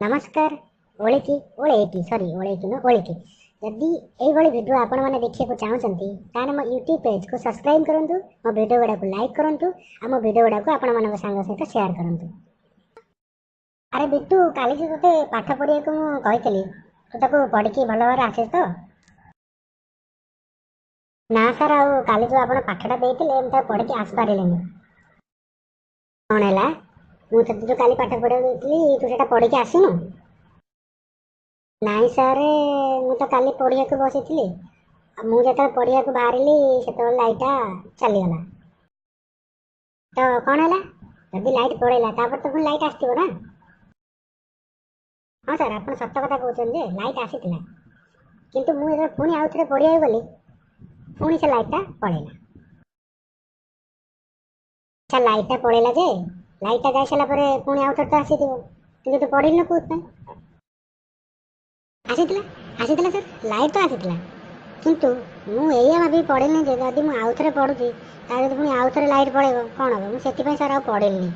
नमस्कार ओळेकी ओळेकी sorry ओळेकी no ओळेकी जदि एभଳି video आपण मैंने देखा चाहूँगी ताने मो यूट्यूब पेज को सब्सक्राइब करूँ मो भिडियो गुड़ा को लाइक करूँ आ मो भिडियो गुड़ा को आपण मान सांग सहित शेयर करूँ। अरे बिट्टू काली जो ते पाठ पढ़िया को कही तू ताको पढ़ की भल भाव आसे तो ना सर आ काली जो आप पाठटा देते पढ़ की आस पारे कौन है मुझे जो काली पाठ पढ़ा तू से पढ़ के आसनु नाई सारे मु तो काली पढ़िया को बसी थी मुझे पढ़िया को बाहर से लाइटा चलीगला तो कौन है जब लाइट पड़ेगा तो पुणी लाइट आसो ना। हाँ सर आप सत कथा कहते लाइट आसी किंतु मुझे पुणी आउ थे पढ़िया गली पुणी से लाइटा पड़ेगा। अच्छा लाइटा पड़ेगा जे लाइटा जा सारा पुणी आउ थे तो आसी कि तू पढ़ी न कौन आसीला आसीला सर लाइट तो आसीला किंतु मुझे भाभी पढ़ेनि जदि मुझे आउ थे पढ़ुची पुणी आउ थे लाइट पड़ेगा कौन हम से सर आ पढ़ेनि।